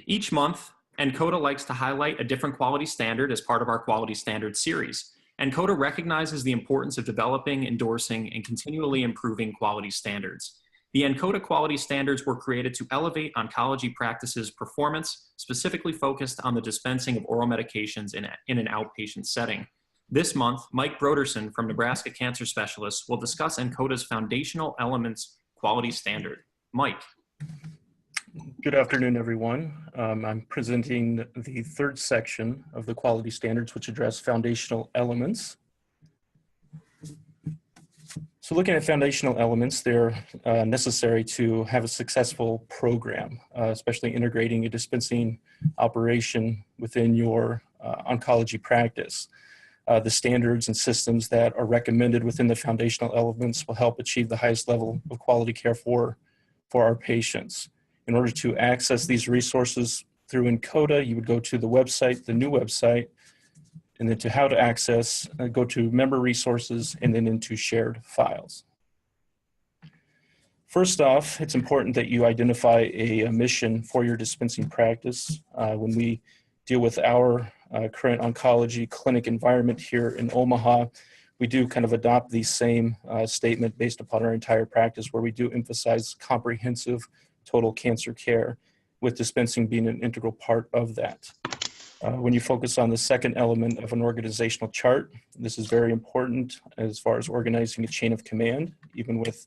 Each month, NCODA likes to highlight a different quality standard as part of our Quality Standards series. NCODA recognizes the importance of developing, endorsing, and continually improving quality standards. The NCODA quality standards were created to elevate oncology practices' performance, specifically focused on the dispensing of oral medications in an outpatient setting. This month, Mike Broderson from Nebraska Cancer Specialists will discuss NCODA's foundational elements quality standard. Mike. Good afternoon, everyone. I'm presenting the third section of the quality standards, which address foundational elements. So looking at foundational elements, they're necessary to have a successful program, especially integrating a dispensing operation within your oncology practice. The standards and systems that are recommended within the foundational elements will help achieve the highest level of quality care for our patients. In order to access these resources through NCODA, you would go to the website, the new website, and then to how to access, go to member resources and then into shared files. First off, it's important that you identify a mission for your dispensing practice. When we deal with our current oncology clinic environment here in Omaha, we do kind of adopt the same statement based upon our entire practice, where we do emphasize comprehensive total cancer care, with dispensing being an integral part of that. When you focus on the second element of an organizational chart, this is very important as far as organizing a chain of command. Even with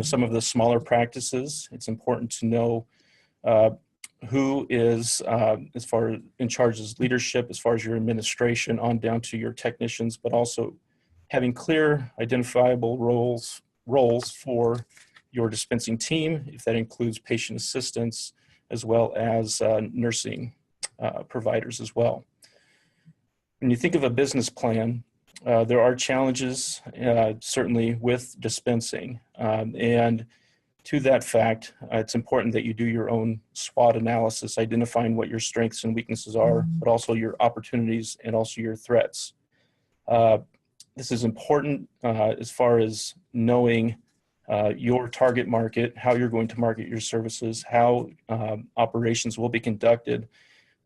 some of the smaller practices, it's important to know who is as far as in charge as leadership, as far as your administration on down to your technicians, but also having clear identifiable roles for your dispensing team, if that includes patient assistants, as well as nursing providers as well. When you think of a business plan, there are challenges certainly with dispensing. And to that fact, it's important that you do your own SWOT analysis, identifying what your strengths and weaknesses are, but also your opportunities and also your threats. This is important as far as knowing your target market, how you're going to market your services, how operations will be conducted,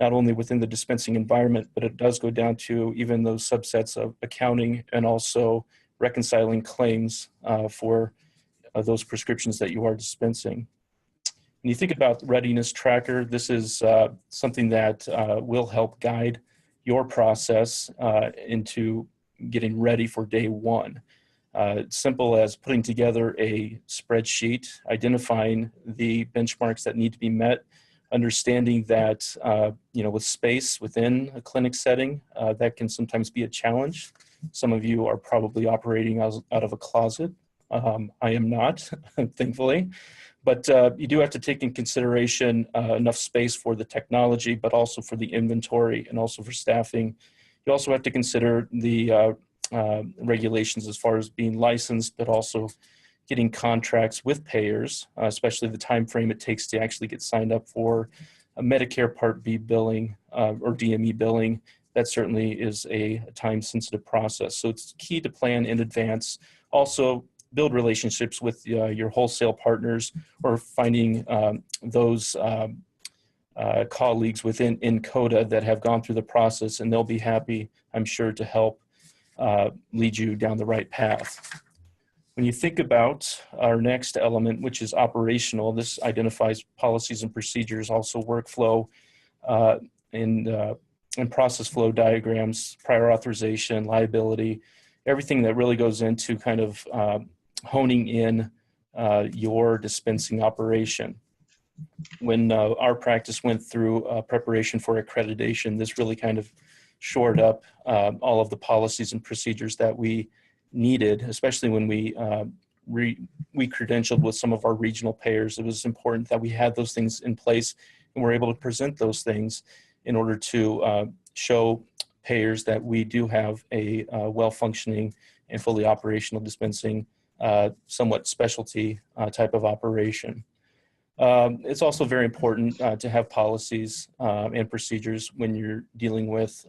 not only within the dispensing environment, but it does go down to even those subsets of accounting and also reconciling claims for those prescriptions that you are dispensing. When you think about Readiness Tracker, this is something that will help guide your process into getting ready for day one. It's simple as putting together a spreadsheet, identifying the benchmarks that need to be met, understanding that with space within a clinic setting, that can sometimes be a challenge. Some of you are probably operating out of a closet. I am not, thankfully, but you do have to take in consideration enough space for the technology, but also for the inventory and also for staffing. You also have to consider the regulations as far as being licensed, but also getting contracts with payers, especially the time frame it takes to actually get signed up for a Medicare Part B billing or DME billing. That certainly is a time-sensitive process. So it's key to plan in advance. Also, build relationships with your wholesale partners, or finding those colleagues within NCODA that have gone through the process, and they'll be happy, I'm sure, to help lead you down the right path. When you think about our next element, which is operational, this identifies policies and procedures, also workflow and process flow diagrams, prior authorization, liability, everything that really goes into kind of honing in your dispensing operation. When our practice went through preparation for accreditation, this really kind of shored up all of the policies and procedures that we needed, especially when we credentialed with some of our regional payers. It was important that we had those things in place and we're able to present those things in order to show payers that we do have a well-functioning and fully operational dispensing, somewhat specialty type of operation. It's also very important to have policies and procedures when you're dealing with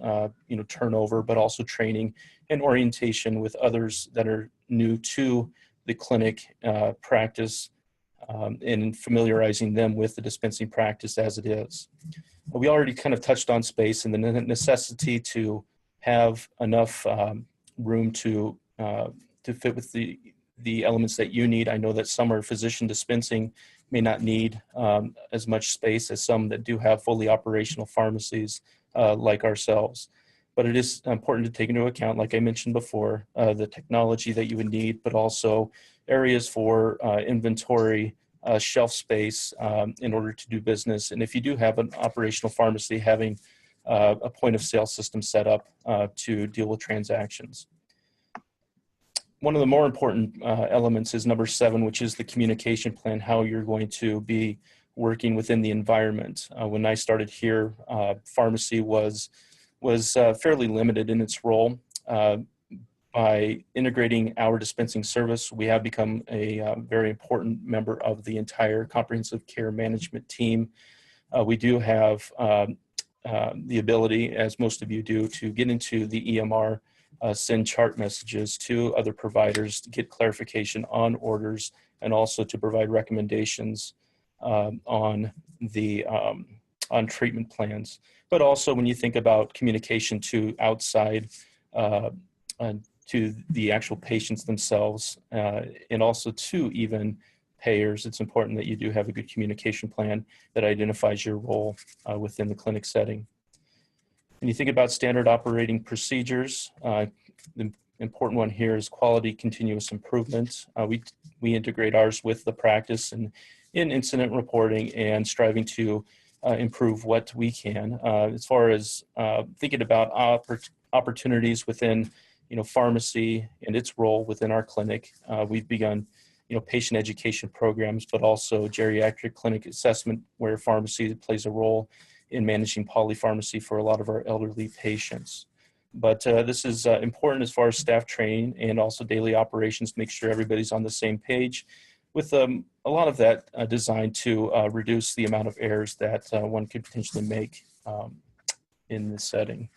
turnover, but also training and orientation with others that are new to the clinic practice and familiarizing them with the dispensing practice as it is. We already kind of touched on space and the necessity to have enough room to fit with the elements that you need. I know that some are physician dispensing, may not need as much space as some that do have fully operational pharmacies like ourselves. But it is important to take into account, like I mentioned before, the technology that you would need, but also areas for inventory, shelf space in order to do business. And if you do have an operational pharmacy, having a point of sale system set up to deal with transactions. One of the more important elements is number 7, which is the communication plan, how you're going to be working within the environment. When I started here, pharmacy was fairly limited in its role. By integrating our dispensing service, we have become a very important member of the entire comprehensive care management team. We do have the ability, as most of you do, to get into the EMR, send chart messages to other providers to get clarification on orders, and also to provide recommendations on treatment plans. But also when you think about communication to outside, to the actual patients themselves, and also to even payers, it's important that you do have a good communication plan that identifies your role within the clinic setting. When you think about standard operating procedures, the important one here is quality continuous improvement. We integrate ours with the practice and in incident reporting and striving to improve what we can. As far as thinking about opportunities within pharmacy and its role within our clinic, we've begun patient education programs, but also geriatric clinic assessment where pharmacy plays a role in managing polypharmacy for a lot of our elderly patients. But this is important as far as staff training and also daily operations to make sure everybody's on the same page, with a lot of that designed to reduce the amount of errors that one could potentially make in this setting.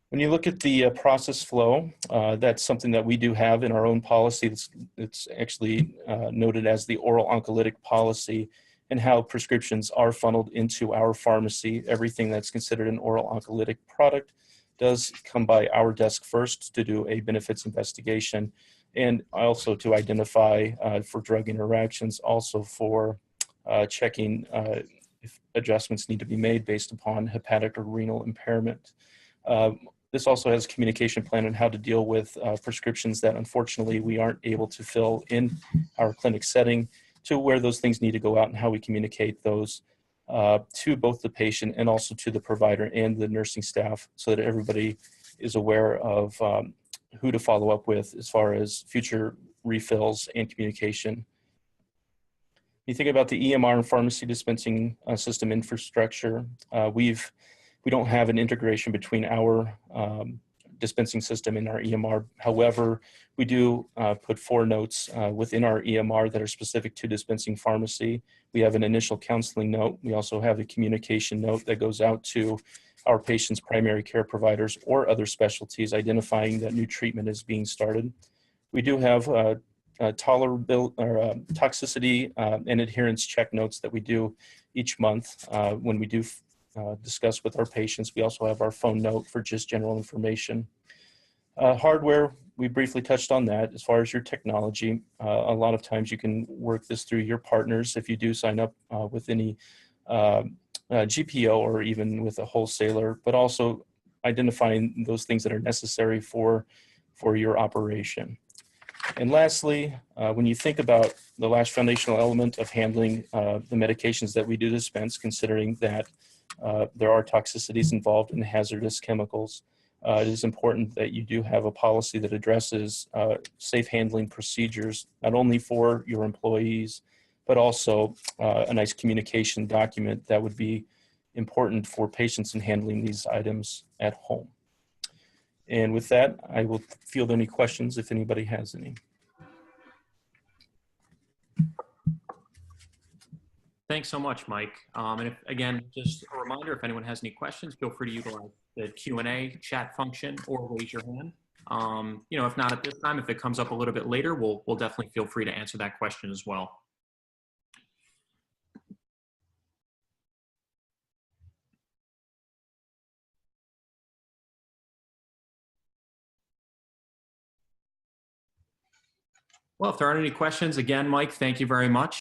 When you look at the process flow, that's something that we do have in our own policy. It's actually noted as the oral oncolytic policy, and how prescriptions are funneled into our pharmacy. Everything that's considered an oral oncolytic product does come by our desk first to do a benefits investigation, and also to identify for drug interactions, also for checking if adjustments need to be made based upon hepatic or renal impairment. This also has a communication plan on how to deal with prescriptions that unfortunately we aren't able to fill in our clinic setting, to where those things need to go out and how we communicate those to both the patient and also to the provider and the nursing staff, so that everybody is aware of who to follow up with as far as future refills and communication. You think about the EMR and pharmacy dispensing system infrastructure. We don't have an integration between our dispensing system and our EMR. However, we do put 4 notes within our EMR that are specific to dispensing pharmacy. We have an initial counseling note. We also have a communication note that goes out to our patients' primary care providers or other specialties, identifying that new treatment is being started. We do have toxicity and adherence check notes that we do each month when we do discuss with our patients. We also have our phone note for just general information. Hardware, we briefly touched on that. As far as your technology, a lot of times you can work this through your partners if you do sign up with any GPO or even with a wholesaler, but also identifying those things that are necessary for your operation. And lastly, when you think about the last foundational element of handling the medications that we do dispense, considering that there are toxicities involved in hazardous chemicals, it is important that you do have a policy that addresses safe handling procedures, not only for your employees, but also a nice communication document that would be important for patients in handling these items at home. And with that, I will field any questions if anybody has any. Thanks so much, Mike. And again, just a reminder, if anyone has any questions, feel free to utilize the Q&A chat function or raise your hand. If not at this time, if it comes up a little bit later, we'll definitely feel free to answer that question as well. Well, if there aren't any questions, again, Mike, thank you very much.